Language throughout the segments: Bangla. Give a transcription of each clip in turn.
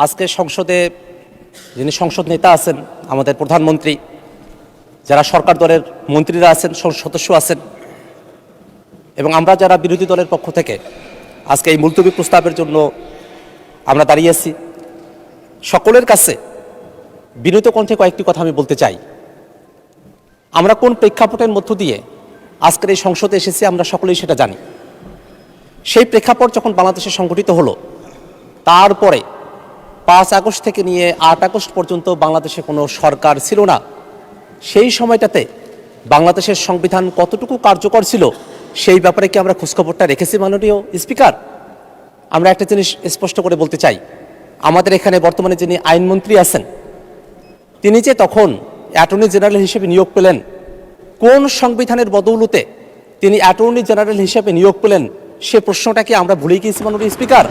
আজকে সংসদে যিনি সংসদ নেতা আছেন, আমাদের প্রধানমন্ত্রী, যারা সরকার দলের মন্ত্রীরা আছেন, সদস্য আছেন, এবং আমরা যারা বিরোধী দলের পক্ষ থেকে আজকে এই মুলতবি প্রস্তাবের জন্য আমরা দাঁড়িয়েছি, সকলের কাছে বিনীত কণ্ঠে কয়েকটি কথা আমি বলতে চাই। আমরা কোন প্রেক্ষাপটের মধ্য দিয়ে আজকের এই সংসদে এসেছি আমরা সকলেই সেটা জানি। সেই প্রেক্ষাপট যখন বাংলাদেশে সংগঠিত হলো, তারপরে 5 আগস্ট থেকে নিয়ে 8 আগস্ট পর্যন্ত বাংলাদেশে কোনো সরকার ছিল না। সেই সময়টাতে বাংলাদেশের সংবিধান কতটুকু কার্যকর ছিল সেই ব্যাপারে কি আমরা খোঁজখবরটা রেখেছি মাননীয় স্পিকার? আমরা একটা জিনিস স্পষ্ট করে বলতে চাই, আমাদের এখানে বর্তমানে যিনি আইনমন্ত্রী আছেন, তিনি যে তখন অ্যাটর্নি জেনারেল হিসেবে নিয়োগ পেলেন, কোন সংবিধানের বদৌলতে তিনি অ্যাটর্নি জেনারেল হিসেবে নিয়োগ পেলেন, সে প্রশ্নটা কি আমরা ভুলে গিয়েছি মাননীয় স্পিকার?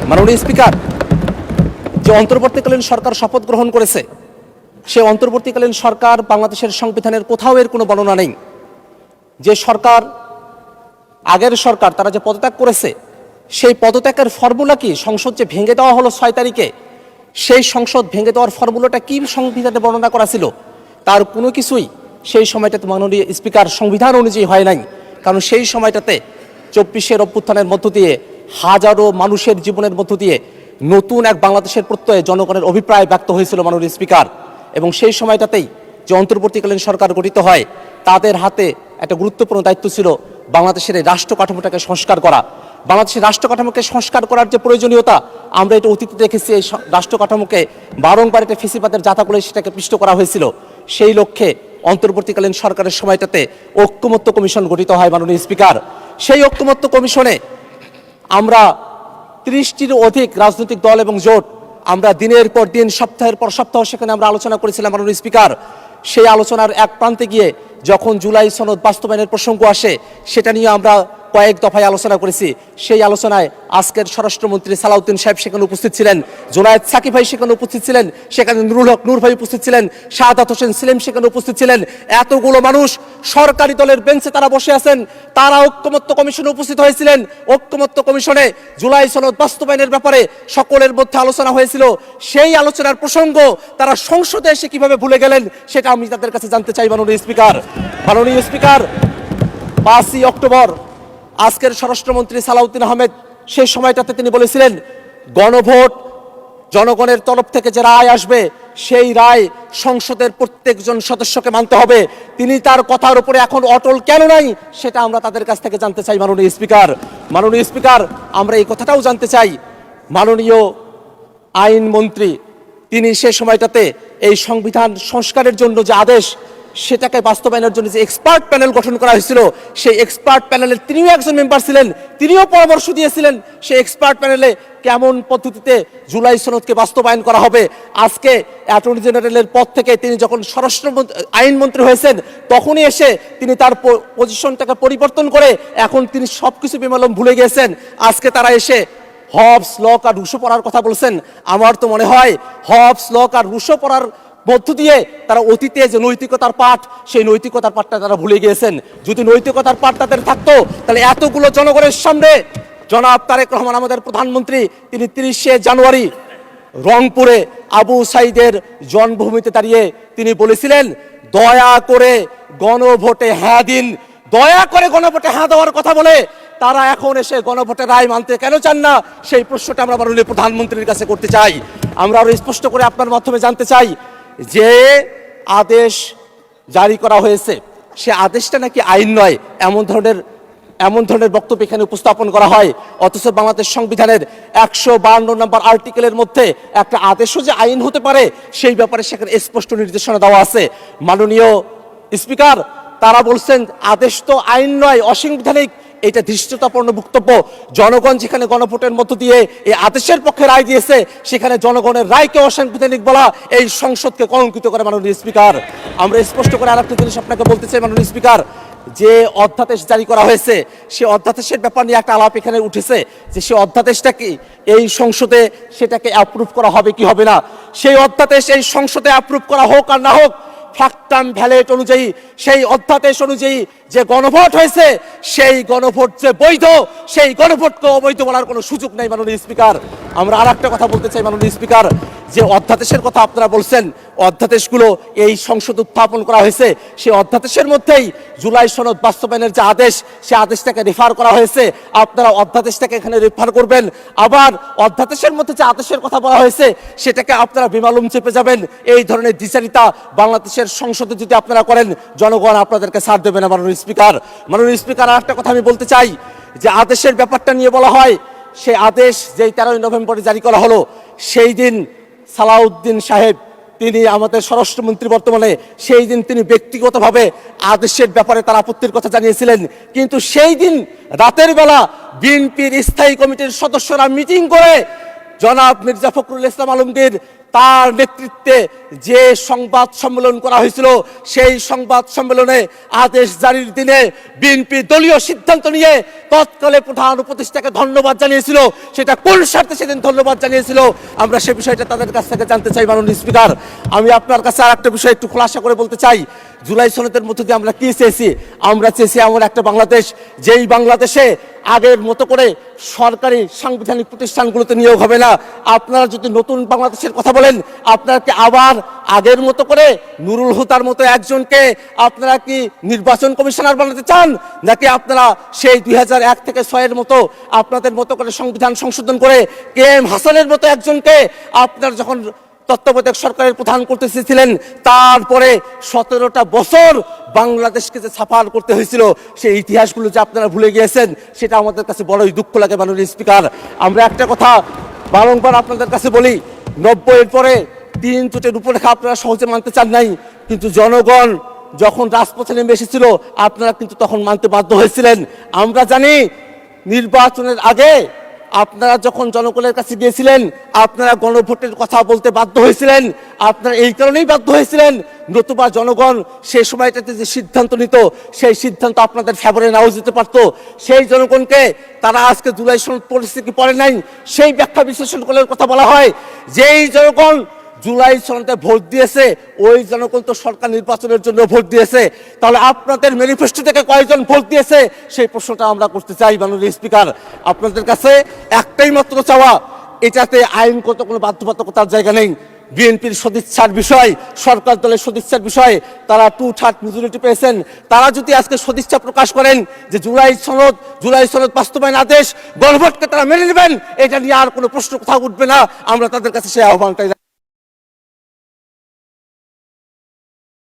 মাননীয় স্পিকার, যে অন্তর্বর্তীকালীন সরকার শপথ গ্রহণ করেছে, সে অন্তর্বর্তীকালীন সরকার বাংলাদেশের সংবিধানের কোথাও এর কোনো বর্ণনা নেই। যে সরকার, আগের সরকার, তারা যে পদত্যাগ করেছে, সেই পদত্যাগের ফর্মুলা কি? সংসদ যে ভেঙে দেওয়া হলো 6 তারিখে, সেই সংসদ ভেঙে দেওয়ার ফর্মুলাটা কি সংবিধানে বর্ণনা করা ছিল? তার কোনো কিছুই সেই সময়টাতে মাননীয় স্পিকার সংবিধান অনুযায়ী হয় নাই। কারণ সেই সময়টাতে 24-এর অভ্যুত্থানের মধ্য দিয়ে হাজারো মানুষের জীবনের মধ্য দিয়ে নতুন এক বাংলাদেশের প্রত্যয়ে জনগণের অভিপ্রায় ব্যক্ত হয়েছিল মাননীয় স্পিকার। এবং সেই সময়টাতেই যে অন্তর্বর্তীকালীন সরকার গঠিত হয়, তাদের হাতে একটা গুরুত্বপূর্ণ দায়িত্ব ছিল বাংলাদেশের এই রাষ্ট্র কাঠামোটাকে সংস্কার করা। বাংলাদেশের রাষ্ট্র কাঠামোকে সংস্কার করার যে প্রয়োজনীয়তা, আমরা এটা অতীতে দেখেছি। এই রাষ্ট্র কাঠামোকে বারংবার এটা ফেসিবাদের জাতাকলে সেটাকে পিষ্ট করা হয়েছিল। সেই লক্ষ্যে অন্তর্বর্তীকালীন সরকারের সময়টাতে ঐক্যমত্য কমিশন গঠিত হয় মাননীয় স্পিকার। সেই ঐক্যমত্য কমিশনে আমরা 30টির অধিক রাজনৈতিক দল এবং জোট, আমরা দিনের পর দিন, সপ্তাহের পর সপ্তাহ সেখানে আমরা আলোচনা করেছিলাম মাননীয় স্পিকার। সেই আলোচনার এক প্রান্তে গিয়ে যখন জুলাই সনদ বাস্তবায়নের প্রসঙ্গ আসে, সেটা নিয়ে আমরা কয়েক দফায় আলোচনা করেছি। সেই আলোচনায় আজকের স্বরাষ্ট্রমন্ত্রী সালাউদ্দিন সাহেব সেখানে উপস্থিত ছিলেন, জোনায়েদ সাকিব ভাই সেখানে উপস্থিত ছিলেন, সেখানে নুরুল হক নূর ভাই উপস্থিত ছিলেন, শাহাদাত হোসেন সেলিম সেখানে উপস্থিত ছিলেন। এতগুলো মানুষ সরকারি দলের বেঞ্চে তারা বসে আছেন, তারা ঐক্যমত্য কমিশনে উপস্থিত হয়েছিলেন। ঐক্যমত্য কমিশনে জুলাই সনদ বাস্তবায়নের ব্যাপারে সকলের মধ্যে আলোচনা হয়েছিল। সেই আলোচনার প্রসঙ্গ তারা সংসদে এসে কিভাবে ভুলে গেলেন, সেটা আমি তাদের কাছে জানতে চাই মাননীয় স্পিকার। মাননীয় স্পিকার, 5ই অক্টোবর আজকের স্বরাষ্ট্রমন্ত্রী সালাউদ্দিন আহমেদ সেই সময়টাতে তিনি বলেছিলেন, গণভোট, জনগণের তরফ থেকে যে রায় আসবে সেই রায় সংসদের প্রত্যেকজন সদস্যকে মানতে হবে। তিনি তার কথার উপরে এখন অটল কেন নাই, সেটা আমরা তাদের কাছ থেকে জানতে চাই মাননীয় স্পিকার। মাননীয় স্পিকার, আমরা এই কথাটাও জানতে চাই, মাননীয় আইনমন্ত্রী তিনি সে সময়টাতে এই সংবিধান সংস্কারের জন্য যে আদেশ, সেটাকে বাস্তবায়নের জন্য যে এক্সপার্ট প্যানেল গঠন করা হয়েছিল, সেই এক্সপার্ট প্যানেলের তিনিও একজন মেম্বার ছিলেন, তিনিও পরামর্শ দিয়েছিলেন সেই এক্সপার্ট প্যানেলে কেমন পদ্ধতিতে জুলাই সনদকে বাস্তবায়ন করা হবে। আজকে অ্যাটর্নি জেনারেলের পদ থেকে তিনি যখন আইনমন্ত্রী হয়েছেন, তখনই এসে তিনি তার পজিশনটাকে পরিবর্তন করে এখন তিনি সবকিছু বেমালুম ভুলে গিয়েছেন। আজকে তারা এসে হবস, লক আর রুশো পড়ার কথা বলছেন। আমার তো মনে হয় হবস, লক আর রুশো পড়ার মধ্য দিয়ে তারা অতীতে যে নৈতিকতার পাঠ, সেই নৈতিকতার পাঠটা তারা ভুলে গিয়েছেন। যদি নৈতিকতার পাঠ তাদের থাকতো, তাহলে এতগুলো জনগণের সামনে জনাব তারেক রহমান আমাদের প্রধানমন্ত্রী, তিনি 30শে জানুয়ারি রংপুরে আবু সাইদের জন্মভূমিতে দাঁড়িয়ে তিনি বলেছিলেন, দয়া করে গণভোটে হ্যাঁ দিন। দয়া করে গণভোটে হ্যাঁ দেওয়ার কথা বলে তারা এখন এসে গণভোটের রায় মানতে কেন চান না, সেই প্রশ্নটা আমরা মাননীয় প্রধানমন্ত্রীর কাছে করতে চাই। আমরা আরো স্পষ্ট করে আপনার মাধ্যমে জানতে চাই, যে আদেশ জারি করা হয়েছে সে আদেশটা নাকি আইন নয়, এমন ধরনের বক্তব্য এখানে উপস্থাপন করা হয়। অথচ বাংলাদেশ সংবিধানের 152 নম্বর আর্টিকেলের মধ্যে একটা আদেশও যে আইন হতে পারে, সেই ব্যাপারে সেখানে স্পষ্ট নির্দেশনা দেওয়া আছে। মাননীয় স্পিকার, তারা বলছেন আদেশ তো আইন নয়, অসাংবিধানিক। এটা ধৃষ্টতাপূর্ণ বক্তব্য। জনগণ যেখানে গণভোটের মধ্য দিয়ে এই আদেশের পক্ষে রায় দিয়েছে, সেখানে জনগণের রায়কে অসাংবিধানিক বলা এই সংসদকে কলঙ্কিত করে মাননীয় স্পিকার। আমরা স্পষ্ট করে আরেকটা জিনিস আপনাকে বলতে চাই মাননীয় স্পিকার, যে অধ্যাদেশ জারি করা হয়েছে, সে অধ্যাদেশের ব্যাপার নিয়ে একটা আলাপ এখানে উঠেছে, যে সে অধ্যাদেশটা কি এই সংসদে সেটাকে অ্যাপ্রুভ করা হবে কি হবে না। সেই অধ্যাদেশ এই সংসদে অ্যাপ্রুভ করা হোক আর না হোক, ফ্যাক্টাম ভ্যালেট অনুযায়ী, সেই অধ্যাদেশ অনুযায়ী যে গণভোট হয়েছে, সেই গণভোট যে বৈধ, সেই গণভোটকে অবৈধ বলার কোনো সুযোগ নেই মাননীয় স্পিকার। আমরা আর একটা কথা বলতে চাই মাননীয় স্পিকার, যে অধ্যাদেশের কথা আপনারা বলছেন, অধ্যাদেশগুলো এই সংসদ উত্থাপন করা হয়েছে, সেই অধ্যাদেশের মধ্যেই জুলাই সনদ বাস্তবায়নের যে আদেশ, সেই আদেশটাকে রেফার করা হয়েছে। আপনারা অধ্যাদেশটাকে এখানে রেফার করবেন, আবার অধ্যাদেশের মধ্যে যে আদেশের কথা বলা হয়েছে সেটাকে আপনারা বেমালুম চেপে যাবেন। এই ধরনের দ্বিচারিতা বাংলাদেশের সংসদে যদি আপনারা করেন, জনগণ আপনাদেরকে ছাড় দেবে না মাননীয় স্পিকার। মাননীয় স্পিকার, আর একটা কথা আমি বলতে চাই, যে আদেশের ব্যাপারটা নিয়ে বলা হয়, সেই আদেশ যেই 13 নভেম্বরে জারি করা হলো, সেই দিন সালাউদ্দিন সাহেব, তিনি আমাদের স্বরাষ্ট্রমন্ত্রী বর্তমানে, সেই দিন তিনি ব্যক্তিগতভাবে আদেশের ব্যাপারে তার আপত্তির কথা জানিয়েছিলেন। কিন্তু সেই দিন রাতের বেলা বিএনপির স্থায়ী কমিটির সদস্যরা মিটিং করে জনাব মির্জা ফখরুল ইসলাম আলমগীর তার নেতৃত্বে যে সংবাদ সম্মেলন করা হয়েছিল, সেই সংবাদ সম্মেলনে আদেশ জারির দিনে বিএনপি দলীয় সিদ্ধান্ত নিয়ে তৎকালে প্রধান উপদেষ্টাকে ধন্যবাদ জানিয়েছিল। সেটা কোন স্বার্থে সেদিন ধন্যবাদ জানিয়েছিল, আমরা সে বিষয়টা তাদের কাছ থেকে জানতে চাই মাননীয় স্পিকার। আমি আপনার কাছে আর একটা বিষয় একটু খোলাসা করে বলতে চাই, জুলাই সনদের মধ্যে দিয়ে আমরা কি চেয়েছি? আমরা চেয়েছি এমন একটা বাংলাদেশ, যেই বাংলাদেশে আগের মতো করে সরকারি সাংবিধানিক প্রতিষ্ঠানগুলোতে নিয়োগ হবে না। আপনারা যদি নতুন বাংলাদেশের কথা বলেন, আপনারা কি আবার আগের মতো করে নুরুল হুদার মতো একজনকে আপনারা কি নির্বাচন কমিশনার বানাতে চান, নাকি আপনারা সেই 2001 থেকে 6-এর মতো আপনাদের মতো করে সংবিধান সংশোধন করে KM হাসানের মতো একজনকে আপনারা যখন তত্ত্বাবধায়ক সরকারের প্রধান করতে চেয়েছিলেন, তারপরে 17টা বছর বাংলাদেশকে যে সাফার করতে হয়েছিল, সেই ইতিহাসগুলো যে আপনারা ভুলে গিয়েছেন, সেটা আমাদের কাছে বড়ই দুঃখ লাগে মাননীয় স্পিকার। আমরা একটা কথা বারংবার আপনাদের কাছে বলি, 90-এর পরে 3 জোটের রূপরেখা আপনারা সহজে মানতে চান নাই, কিন্তু জনগণ যখন রাজপথে নেমে এসেছিল, আপনারা কিন্তু তখন মানতে বাধ্য হয়েছিলেন। আমরা জানি নির্বাচনের আগে আপনারা যখন জনগণের কাছে গিয়েছিলেন, আপনারা গণভোটের কথা বলতে বাধ্য হয়েছিলেন। আপনারা এই কারণেই বাধ্য হয়েছিলেন, নতুবা জনগণ সেই সময়টাতে যে সিদ্ধান্ত নিত, সেই সিদ্ধান্ত আপনাদের ফেভারে নাও যেতে পারতো। সেই জনগণকে তারা আজকে জুলাই সনদ পরিস্থিতি পড়ে নাই, সেই ব্যাখ্যা বিশ্লেষণ করার কথা বলা হয়। যেই জনগণ জুলাই সনদে ভোট দিয়েছে, ওই জনগণ তো সরকার নির্বাচনের জন্য ভোট দিয়েছে। তাহলে আপনাদের ম্যানিফেস্টো থেকে কয়জন ভোট দিয়েছে, সেই প্রশ্নটা আমরা করতে চাই মাননীয় স্পিকার। আপনাদের কাছে একটাই মাত্র চাওয়া, এটাতে আইনগত কোনো বাধ্যবাধকতার জায়গা নেই। বিএনপির সদিচ্ছার বিষয়, সরকার দলের সদিচ্ছার বিষয়, তারা 2/3 মেজরিটি পেয়েছেন। তারা যদি আজকে সদিচ্ছা প্রকাশ করেন যে জুলাই সনদ বাস্তবায়ন আদেশ, গণভোটকে তারা মেনে নেবেন, এটা নিয়ে আর কোনো প্রশ্ন কোথাও উঠবে না। আমরা তাদের কাছে সেই আহ্বানটাই